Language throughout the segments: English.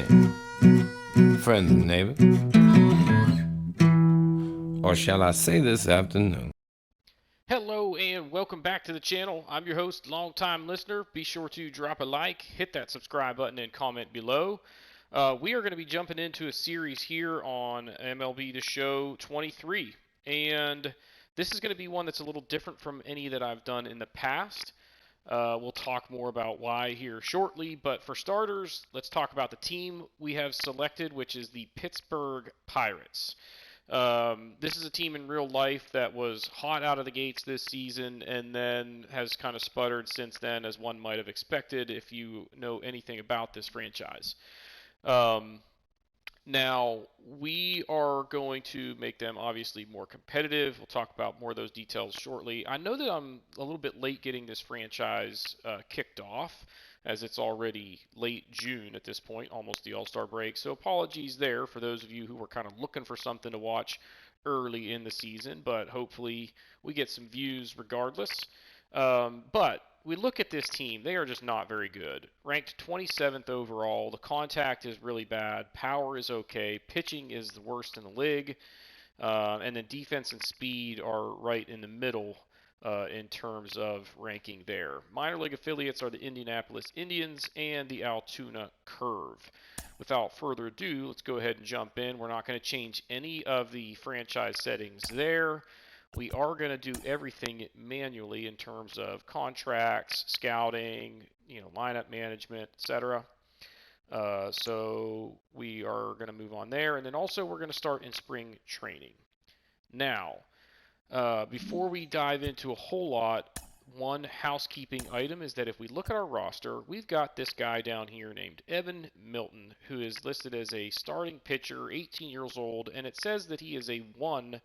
man, friends and neighbors, or shall I say this afternoon? Hello and welcome back to the channel. I'm your host, longtime listener. Be sure to drop a like, hit that subscribe button, and comment below. We are going to be jumping into a series here on MLB The Show 23, and this is going to be one that's a little different from any that I've done in the past. We'll talk more about why here shortly, but for starters, let's talk about the team we have selected, which is the Pittsburgh Pirates. This is a team in real life that was hot out of the gates this season and then has kind of sputtered since then, as one might have expected if you know anything about this franchise. Now, we are going to make them obviously more competitive. We'll talk about more of those details shortly. I know that I'm a little bit late getting this franchise kicked off, as it's already late June at this point, almost the All-Star break. So apologies there for those of you who were kind of looking for something to watch early in the season, but hopefully we get some views regardless. But we look at this team, they are just not very good. Ranked 27th overall, the contact is really bad, power is okay, pitching is the worst in the league, and then defense and speed are right in the middle in terms of ranking there. Minor league affiliates are the Indianapolis Indians and the Altoona Curve. Without further ado, let's go ahead and jump in. We're not going to change any of the franchise settings there. We are going to do everything manually in terms of contracts, scouting, lineup management, etc. So we are going to move on there. And then also we're going to start in spring training. Now, before we dive into a whole lot, one housekeeping item is that if we look at our roster, we've got this guy down here named Evan Milton, who is listed as a starting pitcher, 18 years old, and it says that he is a 1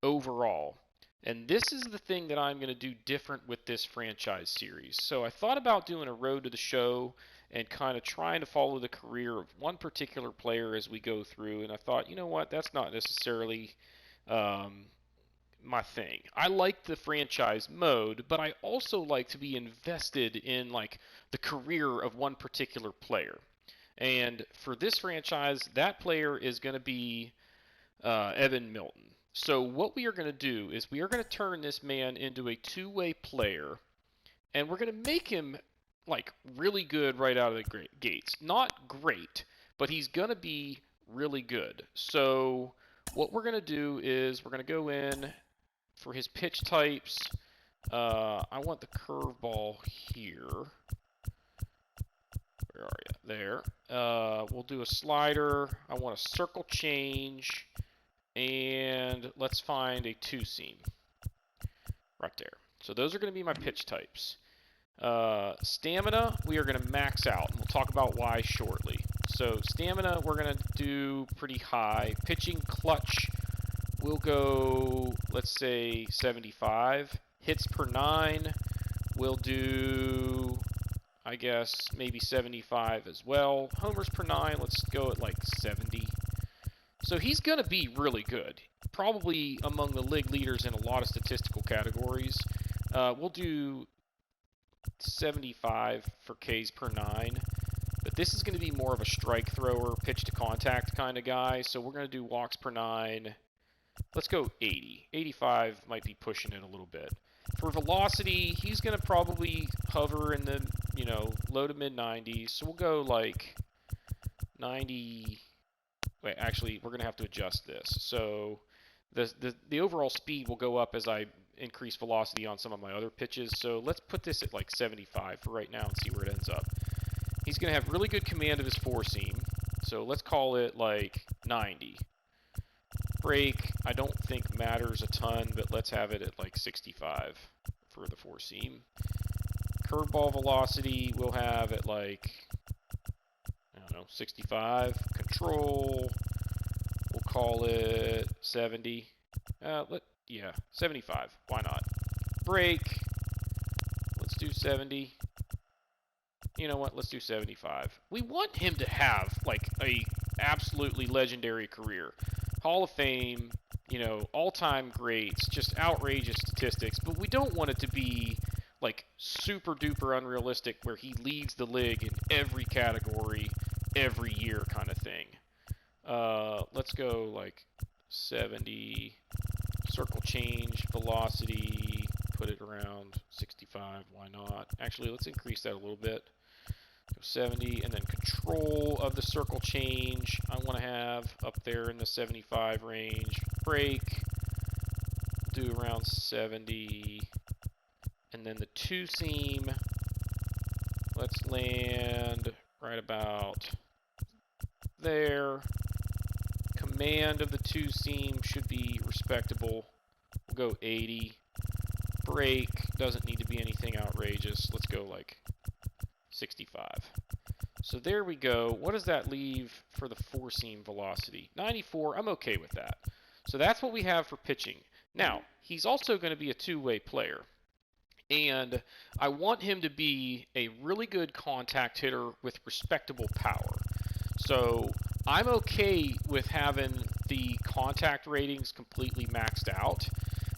overall. And this is the thing that I'm going to do different with this franchise series. So I thought about doing a road to the show and kind of trying to follow the career of one particular player as we go through. And I thought, you know what, that's not necessarily my thing. I like the franchise mode, but I also like to be invested in the career of one particular player. And for this franchise, that player is going to be Evan Milton. So what we are going to do is we are going to turn this man into a two-way player, and we're going to make him really good right out of the gates. Not great, but he's going to be really good. So what we're going to do is we're going to go in for his pitch types. I want the curveball here. Where are you? There. We'll do a slider. I want a circle change. And let's find a two-seam right there. So those are going to be my pitch types. Stamina, we are going to max out, and we'll talk about why shortly. So stamina, we're going to do pretty high. Pitching clutch, we'll go, let's say, 75. Hits per 9, we'll do, I guess, maybe 75 as well. Homers per 9, let's go at 70. So he's going to be really good, probably among the league leaders in a lot of statistical categories. We'll do 75 for Ks per 9, but this is going to be more of a strike thrower, pitch to contact kind of guy, so we're going to do walks per 9. Let's go 80. 85 might be pushing it a little bit. For velocity, he's going to probably hover in the, low to mid 90s, so we'll go 90... Wait, actually, we're going to have to adjust this. So the overall speed will go up as I increase velocity on some of my other pitches. So let's put this at 75 for right now and see where it ends up. He's going to have really good command of his four-seam. So let's call it 90. Break, I don't think matters a ton, but let's have it at 65 for the four-seam. Curveball velocity we'll have at 65. Control, we'll call it 70. 75. Why not? Break, let's do 70. You know what? Let's do 75. We want him to have a absolutely legendary career. Hall of Fame, all-time greats, just outrageous statistics, but we don't want it to be super duper unrealistic where he leads the league in every category every year kind of thing. Let's go like 70, circle change, velocity, put it around 65, why not? Actually, let's increase that a little bit. Go 70, and then control of the circle change, I want to have up there in the 75 range. Break, do around 70, and then the two seam, let's land right about there. Command of the two seam should be respectable. We'll go 80. Break doesn't need to be anything outrageous. Let's go like 65. So there we go. What does that leave for the four seam velocity? 94. I'm okay with that. So that's what we have for pitching. Now, he's also going to be a two-way player. And I want him to be a really good contact hitter with respectable power. So I'm okay with having the contact ratings completely maxed out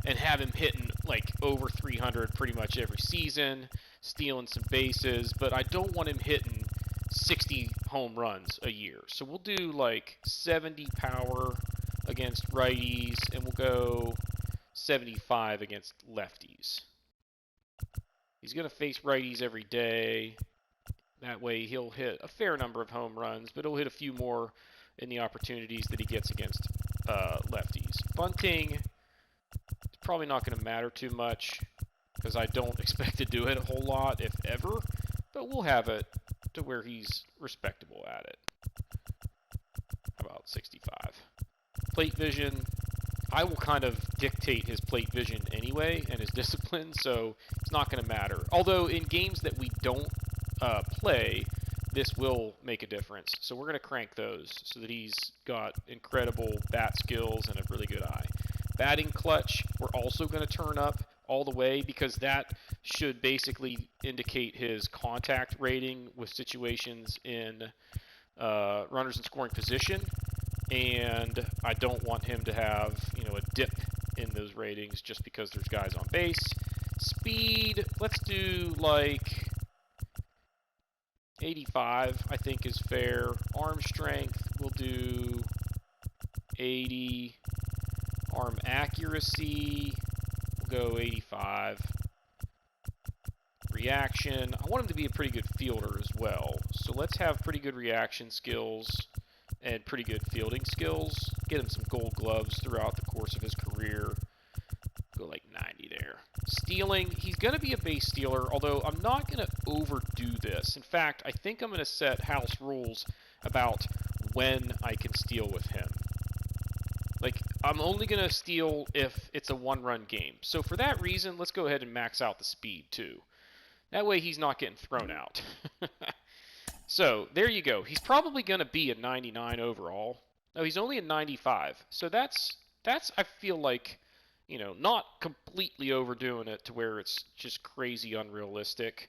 and have him hitting like over 300 pretty much every season, stealing some bases, but I don't want him hitting 60 home runs a year. So we'll do like 70 power against righties, and we'll go 75 against lefties. He's going to face righties every day. That way he'll hit a fair number of home runs, but he'll hit a few more in the opportunities that he gets against lefties. Bunting, it's probably not going to matter too much because I don't expect to do it a whole lot, if ever, but we'll have it to where he's respectable at it. About 65. Plate vision, I will kind of dictate his plate vision anyway and his discipline, so it's not going to matter. Although in games that we don't play, this will make a difference. So we're going to crank those so that he's got incredible bat skills and a really good eye. Batting clutch, we're also going to turn up all the way because that should basically indicate his contact rating with situations in runners in scoring position. And I don't want him to have, a dip in those ratings just because there's guys on base. Speed, let's do like 85, I think is fair. Arm strength, we'll do 80. Arm accuracy, we'll go 85. Reaction, I want him to be a pretty good fielder as well. So let's have pretty good reaction skills and pretty good fielding skills. Get him some gold gloves throughout the course of his career. Go like 90 there. Stealing, he's going to be a base stealer, although I'm not going to overdo this. In fact, I think I'm going to set house rules about when I can steal with him. Like, I'm only going to steal if it's a one-run game. So for that reason, let's go ahead and max out the speed too. That way he's not getting thrown out. So there you go. He's probably going to be a 99 overall. No, he's only a 95. So that's I feel like, not completely overdoing it to where it's just crazy unrealistic.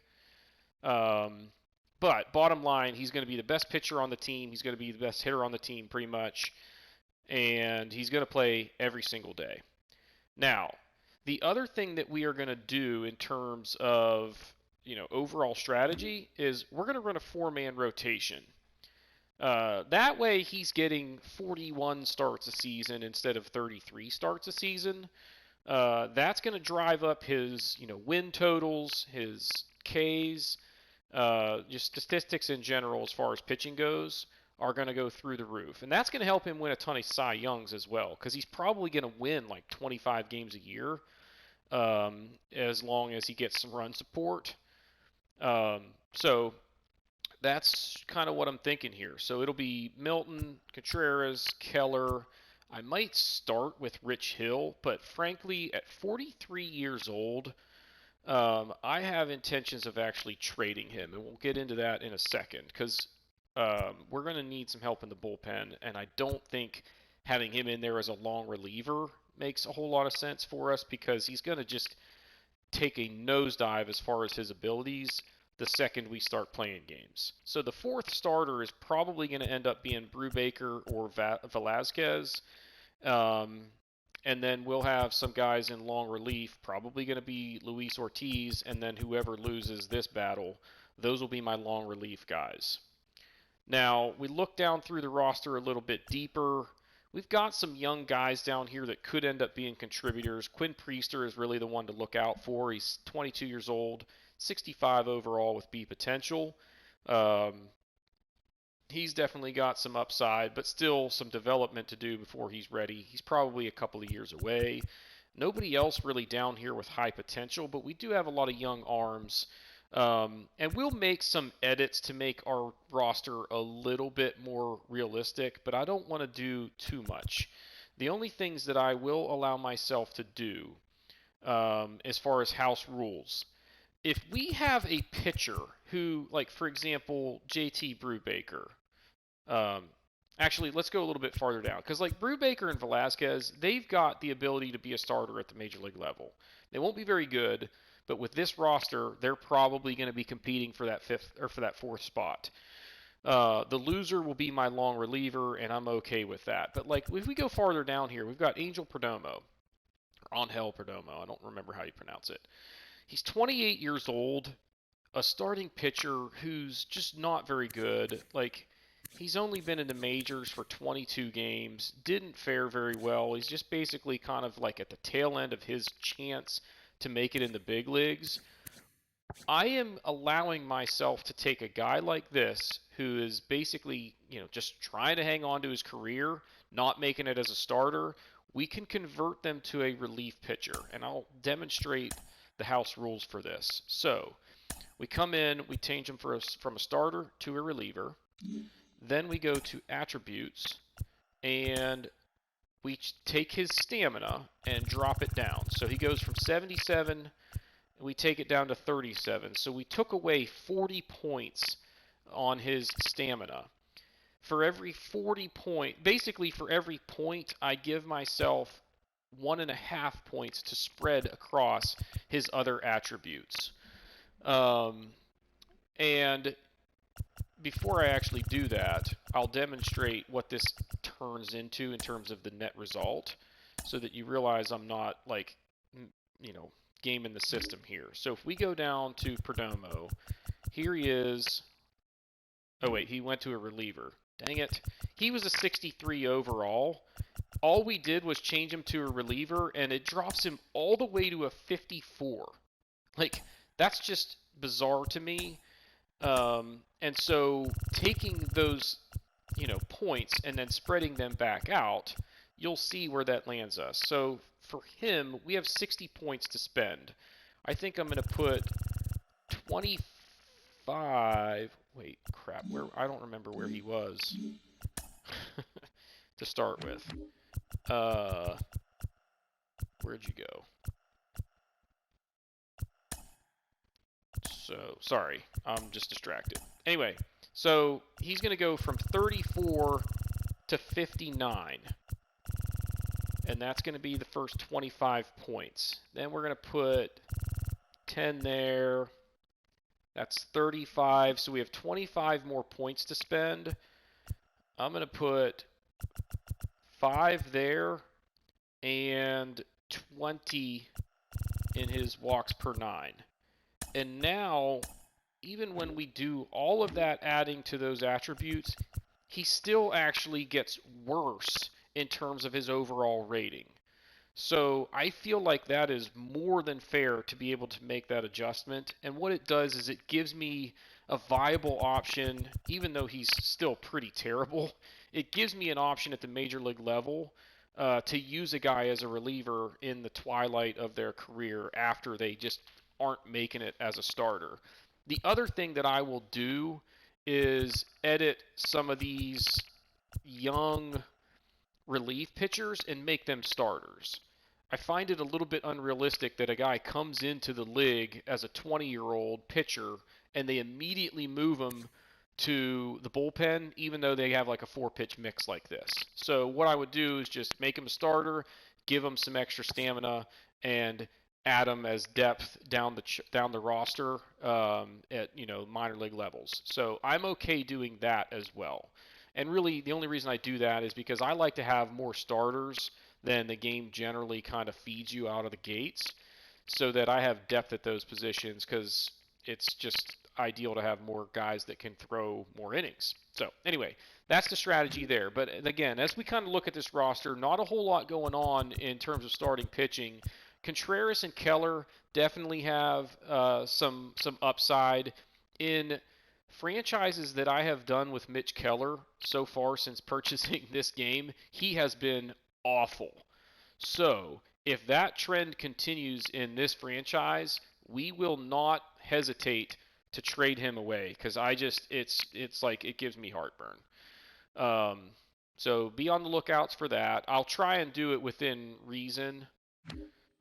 But bottom line, he's going to be the best pitcher on the team. He's going to be the best hitter on the team pretty much. And he's going to play every single day. Now, the other thing that we are going to do in terms of overall strategy is we're going to run a four-man rotation. That way he's getting 41 starts a season instead of 33 starts a season. That's going to drive up his win totals, his Ks, just statistics in general as far as pitching goes are going to go through the roof. And that's going to help him win a ton of Cy Youngs as well because he's probably going to win like 25 games a year as long as he gets some run support. So that's kind of what I'm thinking here. So it'll be Milton, Contreras, Keller. I might start with Rich Hill, but frankly, at 43 years old, I have intentions of actually trading him, and we'll get into that in a second because we're going to need some help in the bullpen, and I don't think having him in there as a long reliever makes a whole lot of sense for us because he's going to just take a nosedive as far as his abilities the second we start playing games. So the fourth starter is probably going to end up being Brubaker or Velazquez. And then we'll have some guys in long relief, probably going to be Luis Ortiz, and then whoever loses this battle, those will be my long relief guys. Now, we look down through the roster a little bit deeper. We've got some young guys down here that could end up being contributors. Quinn Priester is really the one to look out for. He's 22 years old, 65 overall with B potential. He's definitely got some upside, but still some development to do before he's ready. He's probably a couple of years away. Nobody else really down here with high potential, but we do have a lot of young arms. And we'll make some edits to make our roster a little bit more realistic, but I don't want to do too much. The only things that I will allow myself to do, as far as house rules, if we have a pitcher who, like for example, JT Brubaker, um, actually, let's go a little bit farther down because like Brubaker and Velasquez, they've got the ability to be a starter at the major league level. They won't be very good, but with this roster, they're probably going to be competing for that fifth or for that fourth spot. The loser will be my long reliever, and I'm okay with that. But like if we go farther down here, we've got Angel Perdomo, or Angel Perdomo. I don't remember how you pronounce it. He's 28 years old, a starting pitcher who's just not very good. Like he's only been in the majors for 22 games, didn't fare very well. He's just basically kind of like at the tail end of his chance to make it in the big leagues. I am allowing myself to take a guy like this who is basically, just trying to hang on to his career, not making it as a starter. We can convert them to a relief pitcher, and I'll demonstrate the house rules for this. So, we come in, we change him from a starter to a reliever. Then we go to attributes, and we take his stamina and drop it down. So he goes from 77, and we take it down to 37. So we took away 40 points on his stamina. For every 40 basically for every point, I give myself 1.5 points to spread across his other attributes. And before I actually do that, I'll demonstrate what this turns into in terms of the net result so that you realize I'm not like, gaming the system here. So if we go down to Perdomo, here he is. Oh wait, he went to a reliever. Dang it. He was a 63 overall. All we did was change him to a reliever, and it drops him all the way to a 54. Like, that's just bizarre to me. And so taking those, points and then spreading them back out, you'll see where that lands us. So for him, we have 60 points to spend. I think I'm going to put 25. Wait, crap. I don't remember where he was to start with. Where'd you go? So, sorry, I'm just distracted. Anyway, so he's going to go from 34 to 59. And that's going to be the first 25 points. Then we're going to put 10 there. That's 35. So we have 25 more points to spend. I'm going to put 5 there and 20 in his walks per 9. And now, even when we do all of that adding to those attributes, he still actually gets worse in terms of his overall rating. So I feel like that is more than fair to be able to make that adjustment. And what it does is it gives me a viable option, even though he's still pretty terrible. It gives me an option at the major league level to use a guy as a reliever in the twilight of their career after they just aren't making it as a starter. The other thing that I will do is edit some of these young relief pitchers and make them starters. I find it a little bit unrealistic that a guy comes into the league as a 20-year-old pitcher and they immediately move him to the bullpen, even though they have like a 4-pitch mix like this. So what I would do is just make him a starter, give him some extra stamina, and add him as depth down the roster at minor league levels. So I'm okay doing that as well. And really, the only reason I do that is because I like to have more starters than the game generally kind of feeds you out of the gates, so that I have depth at those positions. Because it's just ideal to have more guys that can throw more innings. So anyway, that's the strategy there. But again, as we kind of look at this roster, not a whole lot going on in terms of starting pitching. Contreras and Keller definitely have some upside. In franchises that I have done with Mitch Keller so far since purchasing this game, he has been awful. So if that trend continues in this franchise, we will not hesitate to trade him away because it's like it gives me heartburn. Um, so be on the lookouts for that. I'll try and do it within reason,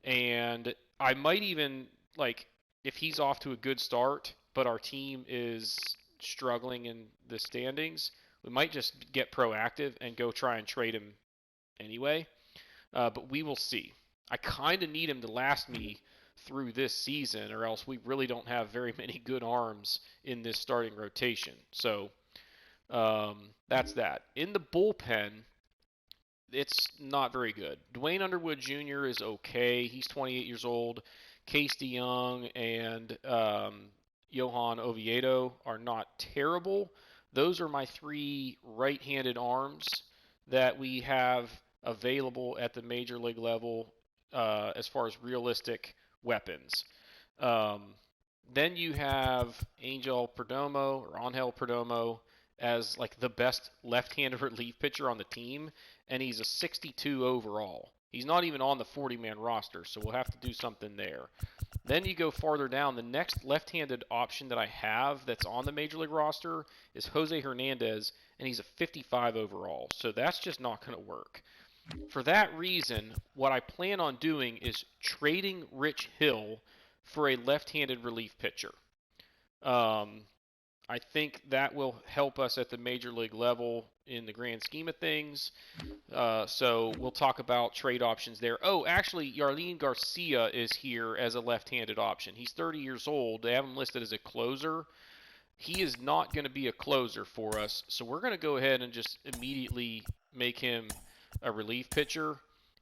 and I might even like if he's off to a good start, but our team is struggling in the standings, we might just get proactive and go try and trade him anyway. But we will see. I kind of need him to last me through this season, or else we really don't have very many good arms in this starting rotation. So that's that. In the bullpen, it's not very good. Dwayne Underwood Jr. is okay. He's 28 years old. Case DeYoung and Johan Oviedo are not terrible. Those are my three right-handed arms that we have available at the major league level as far as realistic weapons. Um, then you have Angel Perdomo as like the best left-handed relief pitcher on the team, and he's a 62 overall. He's not even on the 40-man roster, so we'll have to do something there. Then you go farther down. The next left-handed option that I have that's on the Major League roster is Jose Hernandez, and he's a 55 overall. So that's just not going to work. For that reason, what I plan on doing is trading Rich Hill for a left-handed relief pitcher. I think that will help us at the Major League level in the grand scheme of things. So we'll talk about trade options there. Oh, actually, Yarlene Garcia is here as a left-handed option. He's 30 years old. They have him listed as a closer. He is not going to be a closer for us, so we're going to go ahead and just immediately make him a relief pitcher.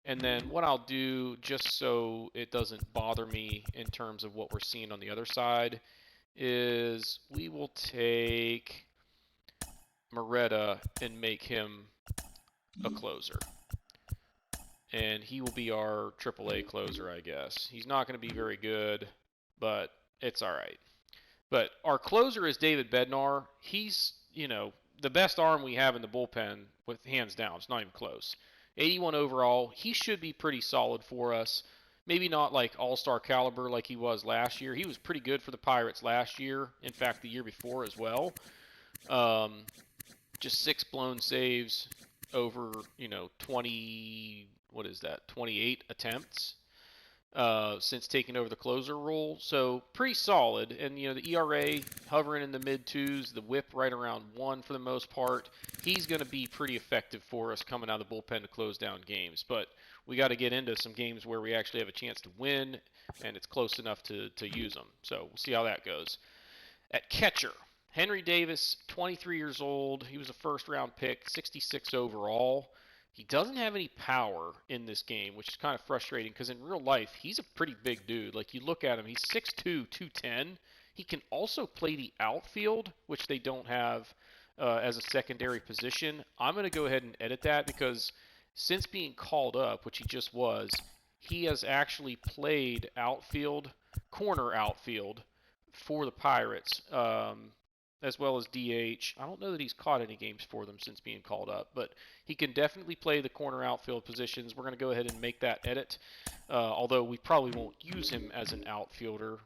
And then what I'll do, just so it doesn't bother me in terms of what we're seeing on the other side, is we will take Moretta and make him a closer. And he will be our AAA closer, I guess. He's not going to be very good, but it's all right. But our closer is David Bednar. He's, the best arm we have in the bullpen with hands down. It's not even close. 81 overall. He should be pretty solid for us. Maybe not like all-star caliber like he was last year. He was pretty good for the Pirates last year. In fact, the year before as well. Just 6 blown saves over, 28 attempts since taking over the closer role. So pretty solid. And, the ERA hovering in the mid-2s, the whip right around 1 for the most part. He's going to be pretty effective for us coming out of the bullpen to close down games. But we got to get into some games where we actually have a chance to win, and it's close enough to use them. So we'll see how that goes. At catcher, Henry Davis, 23 years old. He was a first-round pick, 66 overall. He doesn't have any power in this game, which is kind of frustrating because in real life, he's a pretty big dude. Like, you look at him, he's 6'2", 210. He can also play the outfield, which they don't have as a secondary position. I'm going to go ahead and edit that because since being called up, which he just was, he has actually played corner outfield for the Pirates, as well as DH. I don't know that he's caught any games for them since being called up, but he can definitely play the corner outfield positions. We're going to go ahead and make that edit, although we probably won't use him as an outfielder.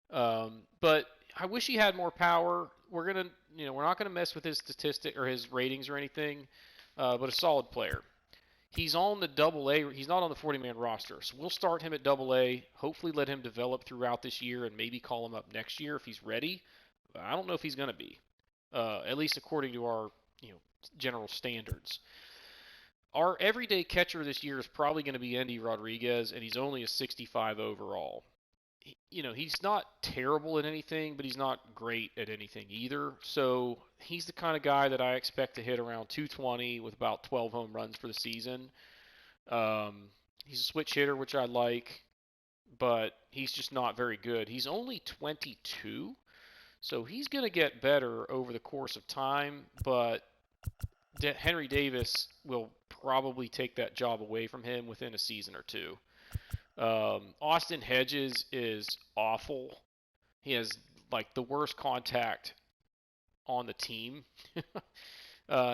But I wish he had more power. We're not going to mess with his statistic or his ratings or anything, but a solid player. He's on the Double-A. He's not on the 40-man roster, so we'll start him at Double-A. Hopefully, let him develop throughout this year, and maybe call him up next year if he's ready. I don't know if he's going to be, at least according to our general standards. Our everyday catcher this year is probably going to be Endy Rodriguez, and he's only a 65 overall. He's not terrible at anything, but he's not great at anything either. So he's the kind of guy that I expect to hit around 220 with about 12 home runs for the season. He's a switch hitter, which I like, but he's just not very good. He's only 22, So he's going to get better over the course of time, but Henry Davis will probably take that job away from him within a season or two. Austin Hedges is awful. He has like the worst contact on the team.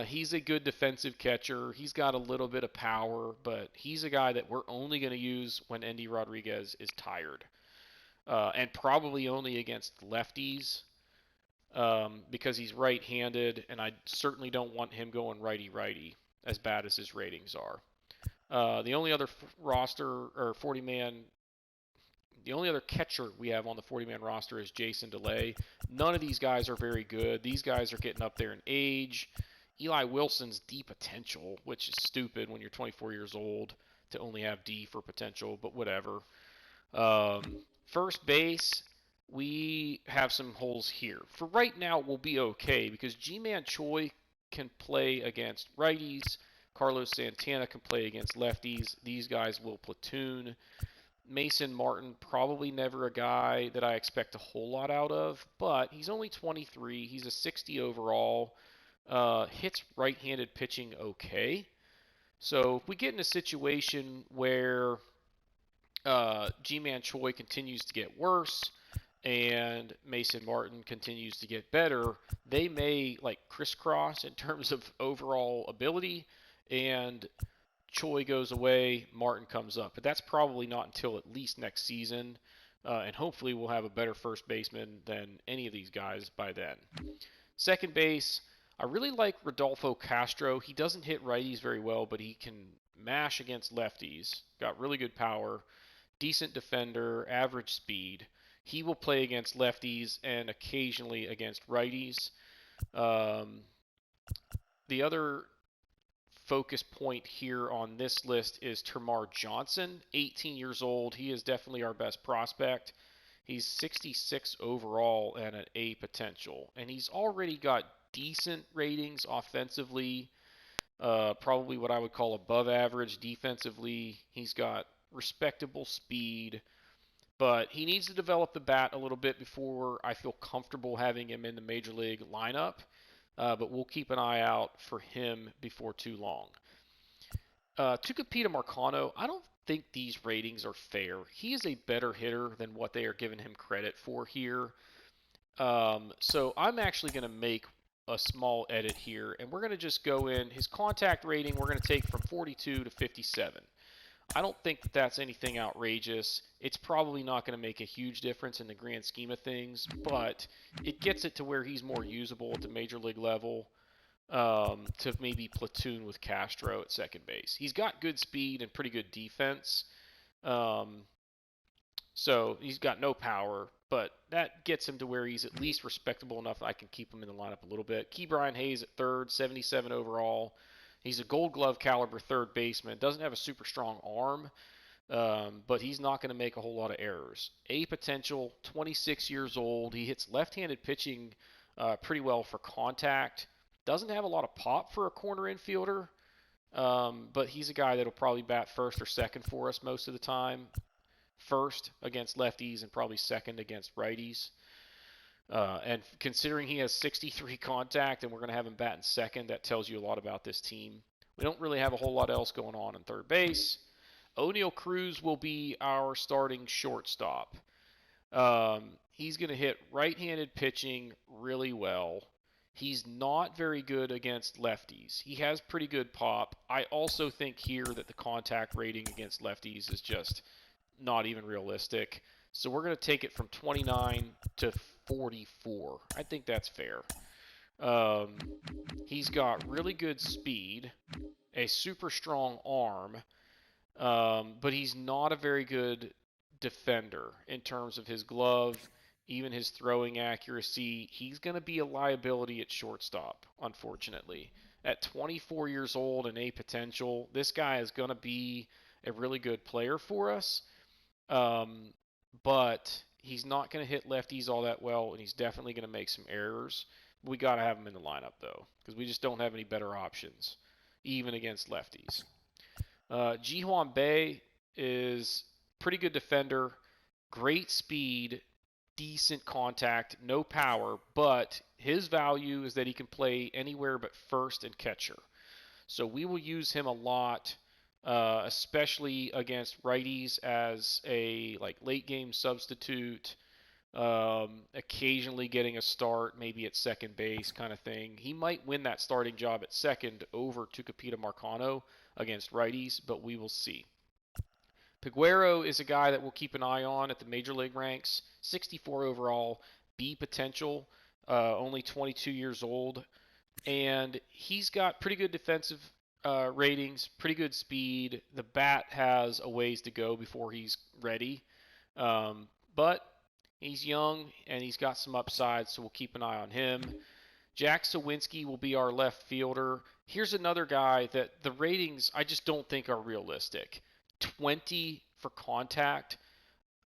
He's a good defensive catcher. He's got a little bit of power, but he's a guy that we're only going to use when Endy Rodriguez is tired, and probably only against lefties because he's right-handed, and I certainly don't want him going righty-righty as bad as his ratings are. The only other roster or 40-man, the only other catcher we have on the 40-man roster is Jason DeLay. None of these guys are very good. These guys are getting up there in age. Eli Wilson's D potential, which is stupid when you're 24 years old to only have D for potential, but whatever. First base, we have some holes here. For right now, we'll be okay because G-Man Choi can play against righties. Carlos Santana can play against lefties. These guys will platoon. Mason Martin, probably never a guy that I expect a whole lot out of, but he's only 23. He's a 60 overall. Hits right-handed pitching okay. So if we get in a situation where G-Man Choi continues to get worse and Mason Martin continues to get better, they may like crisscross in terms of overall ability, and Choi goes away, Martin comes up. But that's probably not until at least next season, and hopefully we'll have a better first baseman than any of these guys by then. Second base, I really like Rodolfo Castro. He doesn't hit righties very well, but he can mash against lefties. Got really good power, decent defender, average speed. He will play against lefties and occasionally against righties. The other focus point here on this list is Termarr Johnson, 18 years old. He is definitely our best prospect. He's 66 overall and an A potential. And he's already got decent ratings offensively, probably what I would call above average defensively. He's got respectable speed, but he needs to develop the bat a little bit before I feel comfortable having him in the major league lineup. But we'll keep an eye out for him before too long. Tucupita Marcano, I don't think these ratings are fair. He is a better hitter than what they are giving him credit for here. So I'm actually going to make a small edit here, and we're going to just go in. His contact rating, we're going to take from 42 to 57. I don't think that that's anything outrageous. It's probably not going to make a huge difference in the grand scheme of things, but it gets it to where he's more usable at the major league level to maybe platoon with Castro at second base. He's got good speed and pretty good defense. So he's got no power, but that gets him to where he's at least respectable enough that I can keep him in the lineup a little bit. Ke'Bryan Hayes at third, 77 overall. He's a Gold Glove caliber third baseman. Doesn't have a super strong arm, but he's not going to make a whole lot of errors. A potential, 26 years old. He hits left-handed pitching pretty well for contact. Doesn't have a lot of pop for a corner infielder, but he's a guy that'll probably bat first or second for us most of the time. First against lefties and probably second against righties. And considering he has 63 contact and we're going to have him batting second, that tells you a lot about this team. We don't really have a whole lot else going on in third base. O'Neal Cruz will be our starting shortstop. He's going to hit right-handed pitching really well. He's not very good against lefties. He has pretty good pop. I also think here that the contact rating against lefties is just not even realistic. So we're going to take it from 29 to 44. I think that's fair. He's got really good speed, a super strong arm, but he's not a very good defender in terms of his glove, even his throwing accuracy. He's going to be a liability at shortstop, unfortunately. At 24 years old and a potential, this guy is going to be a really good player for us. But he's not going to hit lefties all that well, and he's definitely going to make some errors. We got to have him in the lineup, though, because we just don't have any better options, even against lefties. Ji-Hwan Bae is pretty good defender, great speed, decent contact, no power, but his value is that he can play anywhere but first and catcher. So we will use him a lot, especially against righties as a like late game substitute. Occasionally getting a start, maybe at second base, kind of thing. He might win that starting job at second over Tucupita Marcano against righties, but we will see. Peguero is a guy that we'll keep an eye on at the major league ranks. 64 overall, B potential, only 22 years old, and he's got pretty good defensive ratings, pretty good speed. The bat has a ways to go before he's ready, but he's young and he's got some upside, so we'll keep an eye on him. Jack Sawinski will be our left fielder. Here's another guy that the ratings I just don't think are realistic. 20 for contact.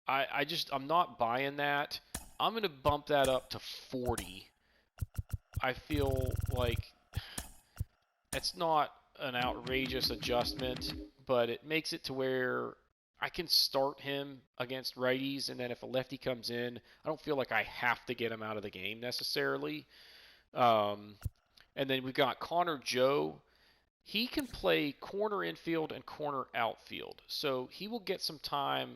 I'm not buying that. I'm going to bump that up to 40. I feel like it's not an outrageous adjustment, but it makes it to where I can start him against righties, and then if a lefty comes in, I don't feel like I have to get him out of the game necessarily. And then we've got Connor Joe. He can play corner infield and corner outfield, so he will get some time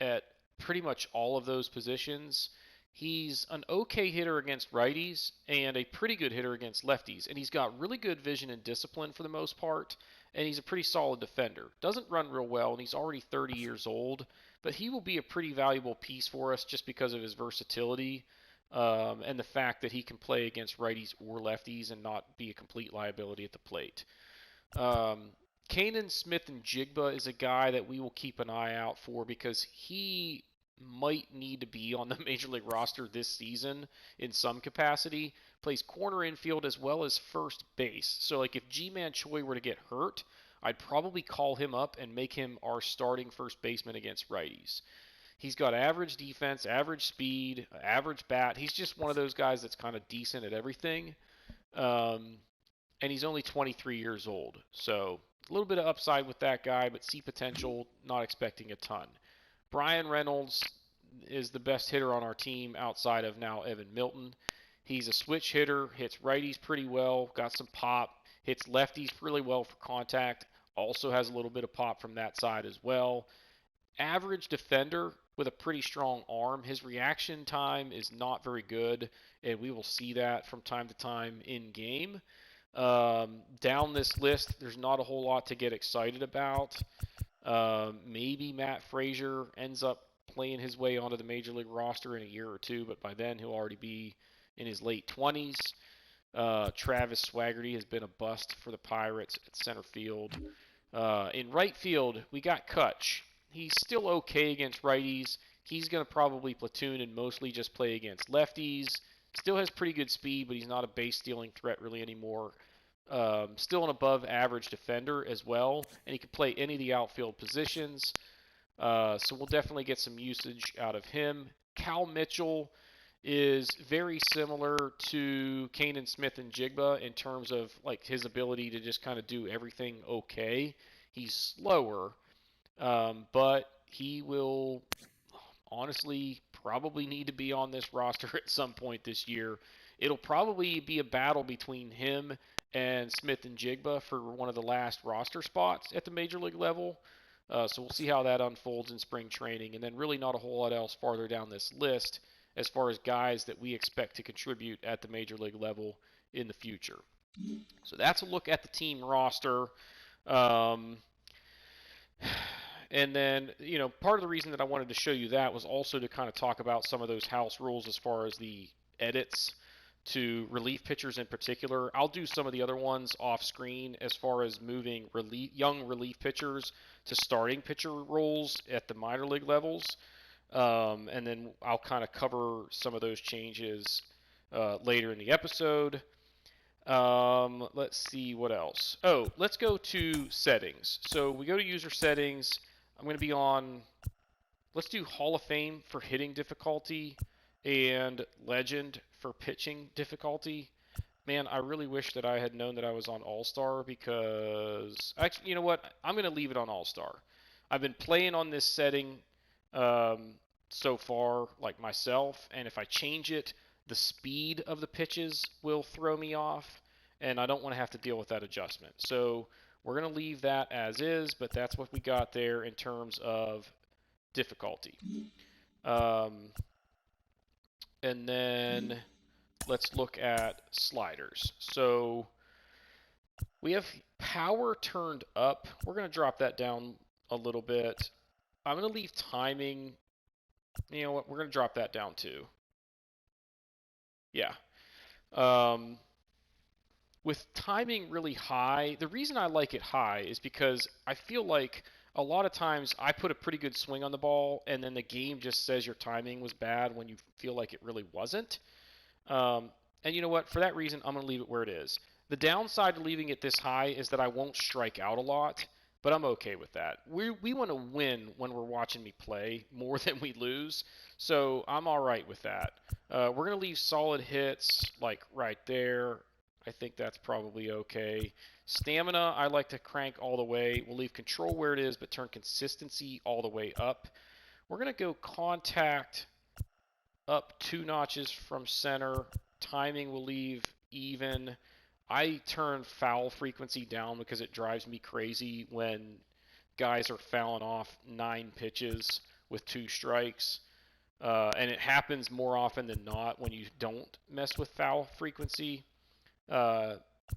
at pretty much all of those positions. He's an okay hitter against righties and a pretty good hitter against lefties, and he's got really good vision and discipline for the most part, and he's a pretty solid defender. Doesn't run real well, and he's already 30 years old, but he will be a pretty valuable piece for us just because of his versatility and the fact that he can play against righties or lefties and not be a complete liability at the plate. Kanan Smith and Jigba is a guy that we will keep an eye out for because he might need to be on the major league roster this season in some capacity. Plays corner infield as well as first base. So like if G-Man Choi were to get hurt, I'd probably call him up and make him our starting first baseman against righties. He's got average defense, average speed, average bat. He's just one of those guys that's kind of decent at everything. And he's only 23 years old. So a little bit of upside with that guy, but see potential, not expecting a ton. Brian Reynolds is the best hitter on our team outside of now Evan Milton. He's a switch hitter, hits righties pretty well, got some pop, hits lefties really well for contact, also has a little bit of pop from that side as well. Average defender with a pretty strong arm. His reaction time is not very good, and we will see that from time to time in game. Down this list, there's not a whole lot to get excited about. Maybe Matt Frazier ends up playing his way onto the major league roster in a year or two, but by then he'll already be in his late 20s. Travis Swaggerty has been a bust for the Pirates at center field. In right field, we got Kutch. He's still okay against righties. He's going to probably platoon and mostly just play against lefties. Still has pretty good speed, but he's not a base-stealing threat really anymore. Still an above-average defender as well, and he can play any of the outfield positions. So we'll definitely get some usage out of him. Cal Mitchell is very similar to Kanan Smith and Jigba in terms of like his ability to just kind of do everything okay. He's slower, but he will honestly probably need to be on this roster at some point this year. It'll probably be a battle between him and Smith and Jigba for one of the last roster spots at the major league level. So we'll see how that unfolds in spring training. And then really not a whole lot else farther down this list as far as guys that we expect to contribute at the major league level in the future. So that's a look at the team roster. And then, part of the reason that I wanted to show you that was also to kind of talk about some of those house rules as far as the edits to relief pitchers in particular. I'll do some of the other ones off screen as far as moving young relief pitchers to starting pitcher roles at the minor league levels. And then I'll kind of cover some of those changes later in the episode. Let's see what else. Oh, let's go to settings. So we go to user settings. I'm going to be on, let's do Hall of Fame for hitting difficulty and Legend for pitching difficulty. Man, I really wish that I had known that I was on All-Star because, actually, you know what? I'm going to leave it on All-Star. I've been playing on this setting so far, like myself, and if I change it, the speed of the pitches will throw me off, and I don't want to have to deal with that adjustment. So we're going to leave that as is, but that's what we got there in terms of difficulty. And then let's look at sliders. So we have power turned up. We're going to drop that down a little bit. I'm going to leave timing. You know what? We're going to drop that down too. Yeah. Um, with timing really high, the reason I like it high is because I feel like a lot of times I put a pretty good swing on the ball, and then the game just says your timing was bad when you feel like it really wasn't. And you know what? For that reason, I'm going to leave it where it is. The downside to leaving it this high is that I won't strike out a lot, but I'm okay with that. We want to win when we're watching me play more than we lose, so I'm all right with that. We're going to leave solid hits like right there. I think that's probably okay. Stamina, I like to crank all the way. We'll leave control where it is, but turn consistency all the way up. We're going to go contact up 2 notches from center. Timing will leave even. I turn foul frequency down because it drives me crazy when guys are fouling off 9 pitches with 2 strikes. And it happens more often than not when you don't mess with foul frequency.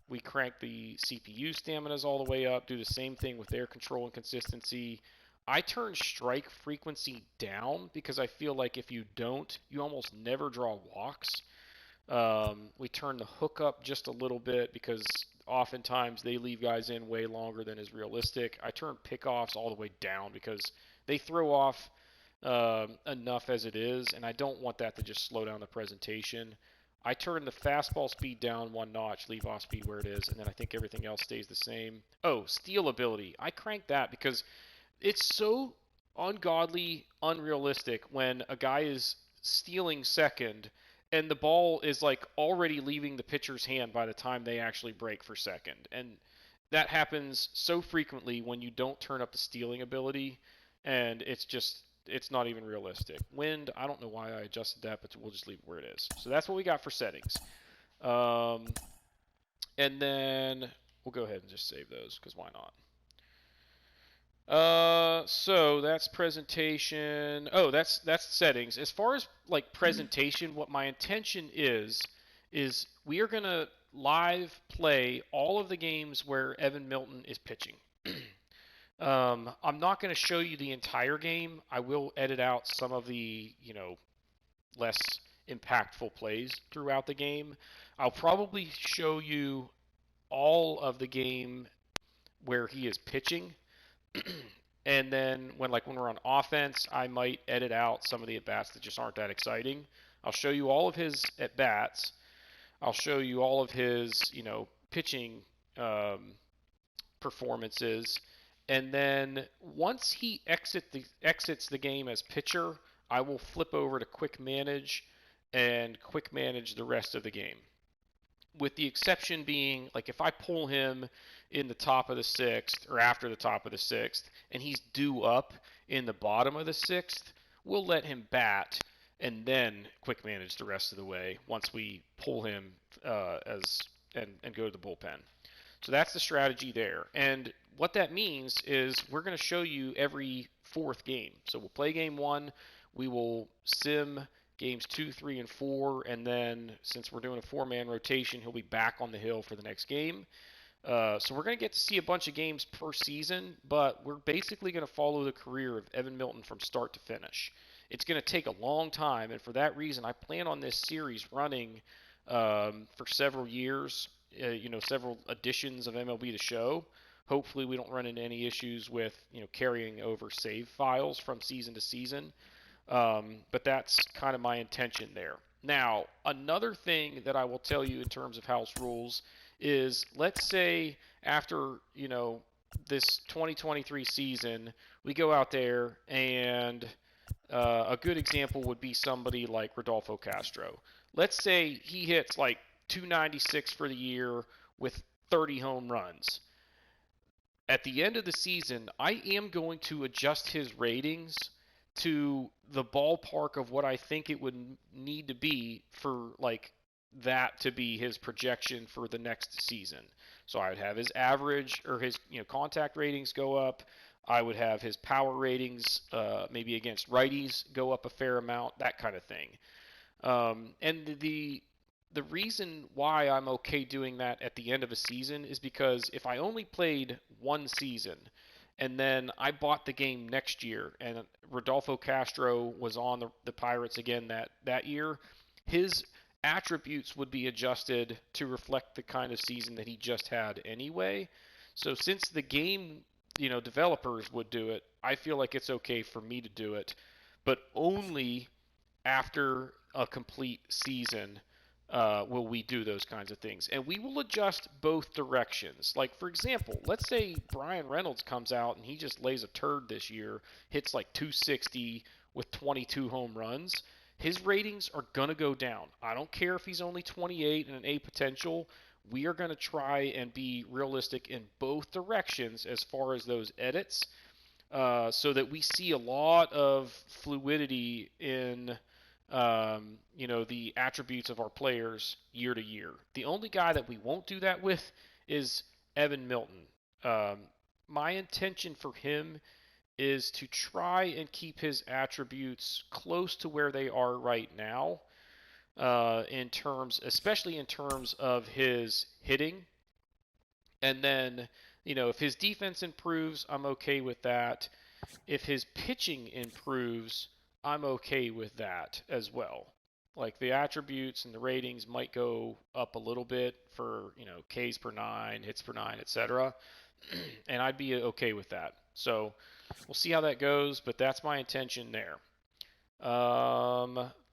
We crank the CPU staminas all the way up, do the same thing with their control and consistency. I turn strike frequency down because I feel like if you don't, you almost never draw walks. We turn the hook up just a little bit because oftentimes they leave guys in way longer than is realistic. I turn pickoffs all the way down because they throw off enough as it is, and I don't want that to just slow down the presentation. I turn the fastball speed down 1 notch, leave off speed where it is, and then I think everything else stays the same. Oh, steal ability. I crank that because it's so ungodly, unrealistic when a guy is stealing second and the ball is like already leaving the pitcher's hand by the time they actually break for second. And that happens so frequently when you don't turn up the stealing ability, and it's not even realistic. Wind, I don't know why I adjusted that, but we'll just leave it where it is. So that's what we got for settings. And then we'll go ahead and just save those because why not? So that's presentation. Oh, that's settings. As far as like presentation, what my intention is we are gonna live play all of the games where Evan Milton is pitching. I'm not going to show you the entire game. I will edit out some of the, less impactful plays throughout the game. I'll probably show you all of the game where he is pitching. And then when we're on offense, I might edit out some of the at-bats that just aren't that exciting. I'll show you all of his at-bats. I'll show you all of his, pitching performances. And then once he exits the game as pitcher, I will flip over to quick manage and quick manage the rest of the game. With the exception being, like if I pull him in the top of the 6th or after the top of the 6th and he's due up in the bottom of the 6th, we'll let him bat and then quick manage the rest of the way once we pull him and go to the bullpen. So that's the strategy there. And what that means is we're going to show you every 4th game. So we'll play game 1, we will sim games 2, 3, and 4, and then since we're doing a 4-man rotation, he'll be back on the hill for the next game. So we're going to get to see a bunch of games per season, but we're basically going to follow the career of Evan Milton from start to finish. It's going to take a long time, and for that reason, I plan on this series running for several years. Several editions of MLB The Show. Hopefully we don't run into any issues with, carrying over save files from season to season. But that's kind of my intention there. Now, another thing that I will tell you in terms of house rules is, let's say after, this 2023 season, we go out there and a good example would be somebody like Rodolfo Castro. Let's say he hits like 296 for the year with 30 home runs. At the end of the season, I am going to adjust his ratings to the ballpark of what I think it would need to be for like that to be his projection for the next season. So I would have his average or his contact ratings go up. I would have his power ratings, maybe against righties, go up a fair amount, that kind of thing. And the reason why I'm okay doing that at the end of a season is because if I only played one season and then I bought the game next year and Rodolfo Castro was on the Pirates again that year, his attributes would be adjusted to reflect the kind of season that he just had anyway. So since the game, developers would do it, I feel like it's okay for me to do it, but only after a complete season will we do those kinds of things. And we will adjust both directions. Like, for example, let's say Brian Reynolds comes out and he just lays a turd this year, hits like 260 with 22 home runs. His ratings are going to go down. I don't care if he's only 28 and an A potential. We are going to try and be realistic in both directions as far as those edits, so that we see a lot of fluidity in the attributes of our players year to year. The only guy that we won't do that with is Evan Milton. Um, my intention for him is to try and keep his attributes close to where they are right now, especially in terms of his hitting. And then, if his defense improves, I'm okay with that. If his pitching improves, I'm okay with that as well. Like the attributes and the ratings might go up a little bit for, Ks per nine, hits per nine, etc. And I'd be okay with that. So we'll see how that goes, but that's my intention there.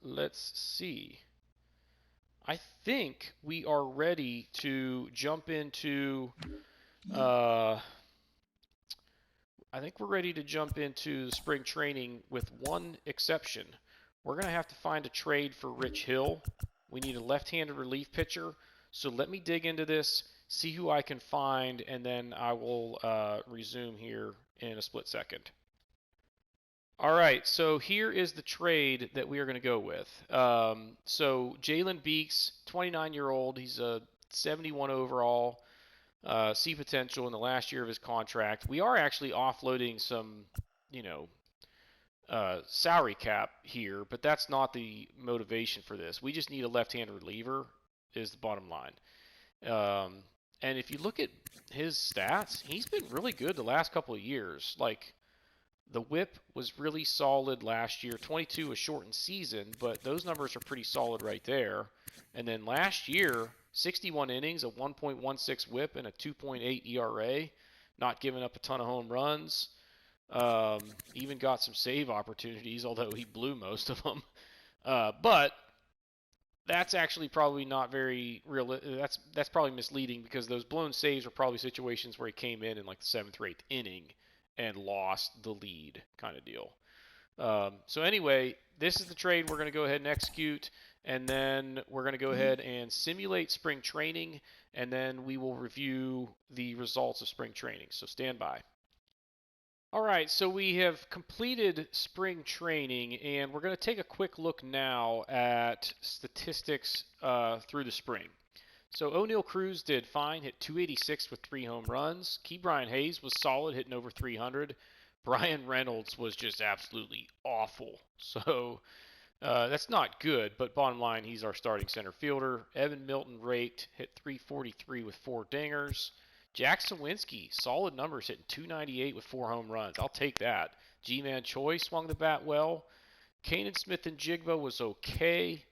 Let's see. I think we are ready to jump into I think we're ready to jump into the spring training with one exception. We're going to have to find a trade for Rich Hill. We need a left-handed relief pitcher. So let me dig into this, see who I can find, and then I will resume here in a split second. All right, so here is the trade that we are going to go with. So Jalen Beeks, 29-year-old, he's a 71 overall. See potential in the last year of his contract. We are actually offloading some, salary cap here, but that's not the motivation for this. We just need a left-handed reliever is the bottom line. And if you look at his stats, he's been really good the last couple of years. Like, the whip was really solid last year. 22 was shortened season, but those numbers are pretty solid right there. And then last year, 61 innings, a 1.16 whip, and a 2.8 ERA, not giving up a ton of home runs. Even got some save opportunities, although he blew most of them. But that's actually probably not very real. That's probably misleading because those blown saves are probably situations where he came in like the 7th or 8th inning and lost the lead kind of deal. So anyway, this is the trade we're going to go ahead and execute, and then we're going to go ahead and simulate spring training, and then we will review the results of spring training. So stand by. All right, so we have completed spring training, and we're going to take a quick look now at statistics through the spring. So O'Neal Cruz did fine, hit 286 with 3 home runs. Ke'Bryan Hayes was solid, hitting over 300. Brian Reynolds was just absolutely awful. So that's not good, but bottom line, he's our starting center fielder. Evan Milton raked, hit 343 with 4 dingers. Jack Sawinski, solid numbers, hitting 298 with 4 home runs. I'll take that. G-Man Choi swung the bat well. Kanan Smith-Njigba was okay.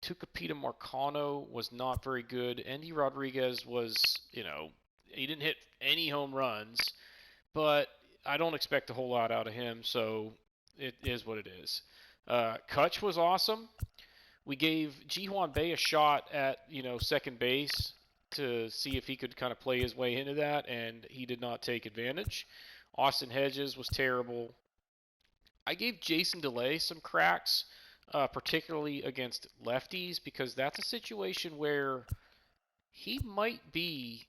Tucupita Marcano was not very good. Endy Rodriguez was, he didn't hit any home runs, but I don't expect a whole lot out of him, so it is what it is. Kutch was awesome. We gave Ji-Hwan Bae a shot at, second base to see if he could kind of play his way into that, and he did not take advantage. Austin Hedges was terrible. I gave Jason DeLay some cracks, particularly against lefties, because that's a situation where he might be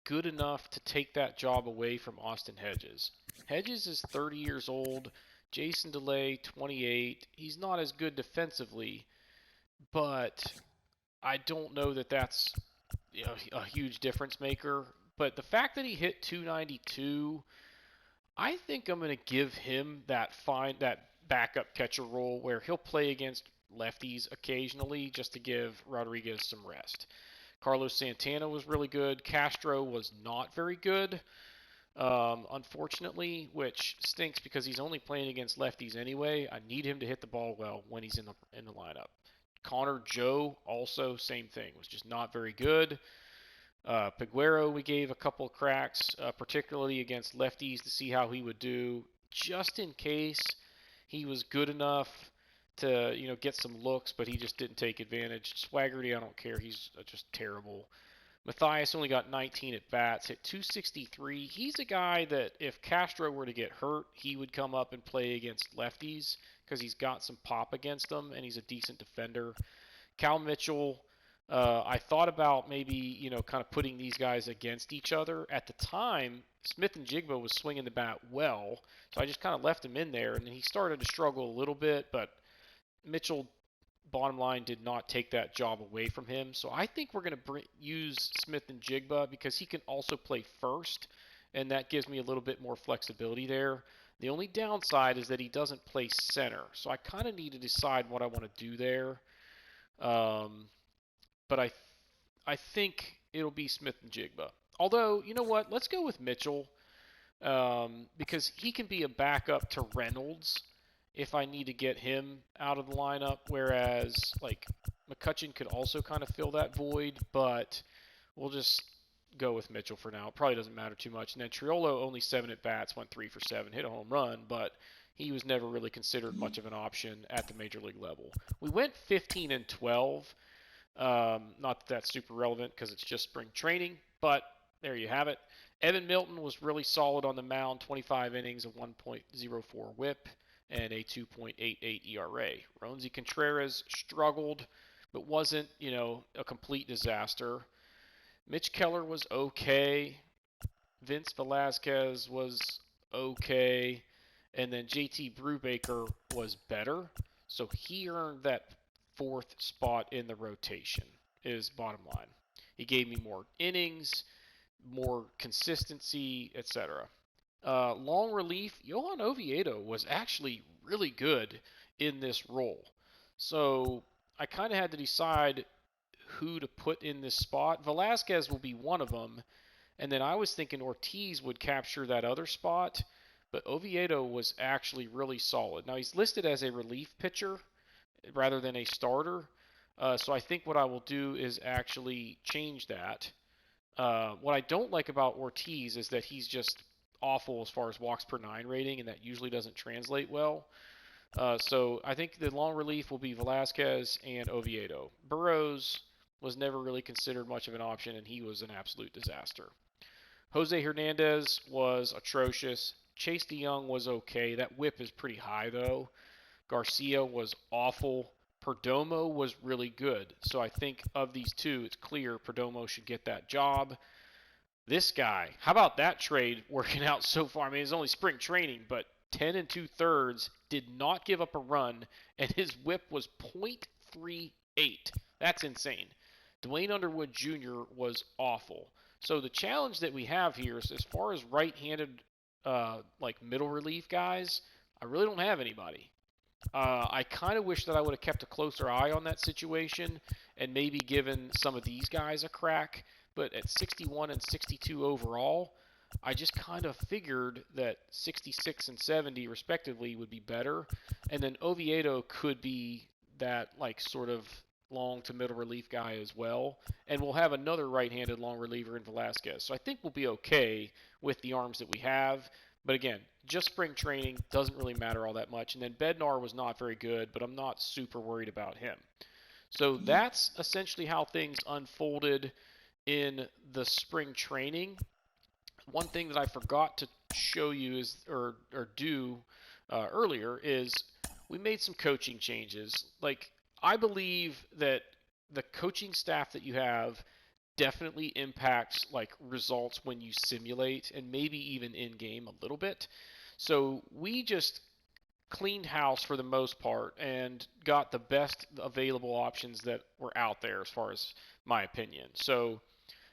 good enough to take that job away from Austin Hedges. Hedges is 30 years old. Jason DeLay, 28. He's not as good defensively, but I don't know that that's a huge difference maker. But the fact that he hit 292, I think I'm going to give him that backup catcher role where he'll play against lefties occasionally just to give Rodriguez some rest. Carlos Santana was really good. Castro was not very good, unfortunately, which stinks because he's only playing against lefties anyway. I need him to hit the ball well when he's in the lineup. Connor Joe also same thing, was just not very good. Peguero, we gave a couple cracks, particularly against lefties to see how he would do, just in case he was good enough to get some looks, but he just didn't take advantage. Swaggerty, I don't care. He's just terrible. Matthias only got 19 at bats, hit 263. He's a guy that if Castro were to get hurt, he would come up and play against lefties because he's got some pop against them and he's a decent defender. Cal Mitchell, I thought about maybe, kind of putting these guys against each other. At the time, Smith and Jigba was swinging the bat well, so I just kind of left him in there, and he started to struggle a little bit, but Mitchell, bottom line, did not take that job away from him. So I think we're going to use Smith and Jigba because he can also play first, and that gives me a little bit more flexibility there. The only downside is that he doesn't play center, so I kind of need to decide what I want to do there. But I think it'll be Smith and Jigba. Although, you know what? Let's go with Mitchell because he can be a backup to Reynolds if I need to get him out of the lineup, whereas like McCutchen could also kind of fill that void, but we'll just go with Mitchell for now. It probably doesn't matter too much. And then Triolo, only 7 at bats, went 3 for 7, hit a home run, but he was never really considered much of an option at the major league level. We went 15 and 12. Not that that's super relevant because it's just spring training, but there you have it. Evan Milton was really solid on the mound, 25 innings, a 1.04 whip, and a 2.88 ERA. Roansy Contreras struggled, but wasn't, a complete disaster. Mitch Keller was okay. Vince Velasquez was okay. And then JT Brubaker was better. So he earned that 4th spot in the rotation, is bottom line. He gave me more innings, more consistency, etc. Long relief, Johan Oviedo was actually really good in this role. So I kind of had to decide who to put in this spot. Velasquez will be one of them, and then I was thinking Ortiz would capture that other spot, but Oviedo was actually really solid. Now he's listed as a relief pitcher rather than a starter, so I think what I will do is actually change that. What I don't like about Ortiz is that he's just awful as far as walks per 9 rating, and that usually doesn't translate well. So I think the long relief will be Velasquez and Oviedo. Burrows was never really considered much of an option, and he was an absolute disaster. Jose Hernandez was atrocious. Chase DeYoung was okay. That whip is pretty high, though. Garcia was awful. Perdomo was really good. So I think of these two, it's clear Perdomo should get that job. This guy, how about that trade working out so far? I mean, it's only spring training, but 10 2/3, did not give up a run, and his whip was .38. That's insane. Dwayne Underwood Jr. was awful. So the challenge that we have here is as far as right-handed middle relief guys, I really don't have anybody. I kind of wish that I would have kept a closer eye on that situation and maybe given some of these guys a crack. But at 61 and 62 overall, I just kind of figured that 66 and 70 respectively would be better. And then Oviedo could be that sort of long to middle relief guy as well. And we'll have another right-handed long reliever in Velasquez. So I think we'll be okay with the arms that we have. But again, just spring training doesn't really matter all that much. And then Bednar was not very good, but I'm not super worried about him. So that's essentially how things unfolded in the spring training. One thing that I forgot to show you do earlier is we made some coaching changes. I believe that the coaching staff that you have definitely impacts results when you simulate and maybe even in game a little bit. So we just cleaned house for the most part and got the best available options that were out there, as far as my opinion. So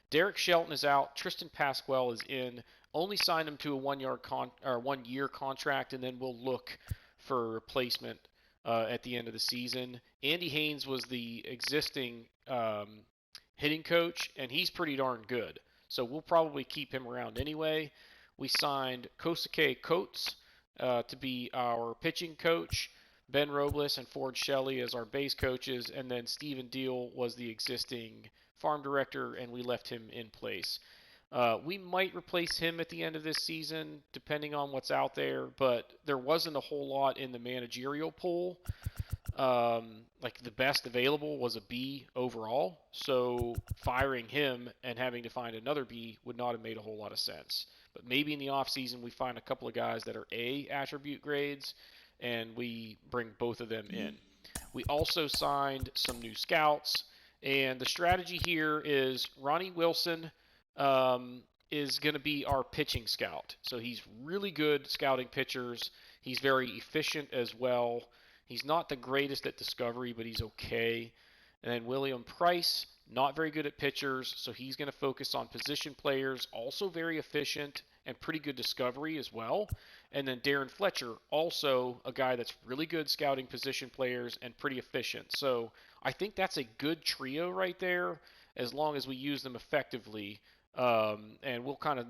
Derek Shelton is out. Tristan Pasquale is in. Only signed him to a 1 year contract, and then we'll look for replacement at the end of the season. Andy Haynes was the existing hitting coach, and he's pretty darn good. So we'll probably keep him around anyway. We signed Kosuke Coates to be our pitching coach. Ben Robles and Ford Shelley as our base coaches, and then Stephen Deal was the existing farm director, and we left him in place. We might replace him at the end of this season, depending on what's out there, but there wasn't a whole lot in the managerial pool. Like the best available was a B overall, so firing him and having to find another B would not have made a whole lot of sense. But maybe in the offseason we find a couple of guys that are A attribute grades, and we bring both of them in. We also signed some new scouts, and the strategy here is Ronnie Wilson is going to be our pitching scout. So he's really good scouting pitchers. He's very efficient as well. He's not the greatest at discovery, but he's okay. And then William Price, not very good at pitchers, so he's going to focus on position players, also very efficient and pretty good discovery as well. And then Darren Fletcher, also a guy that's really good scouting position players and pretty efficient. So I think that's a good trio right there, as long as we use them effectively. And we'll kind of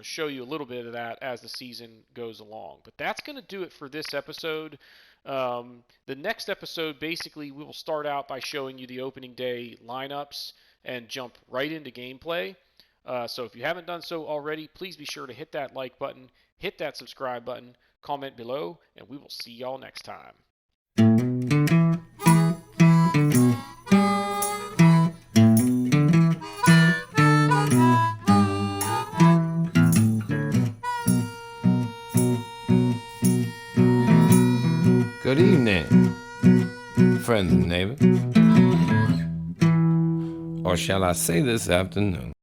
show you a little bit of that as the season goes along. But that's going to do it for this episode. The next episode, basically, we will start out by showing you the opening day lineups and jump right into gameplay. So if you haven't done so already, please be sure to hit that like button, hit that subscribe button, comment below, and we will see y'all next time. Good evening, friends and neighbors. Or shall I say this afternoon?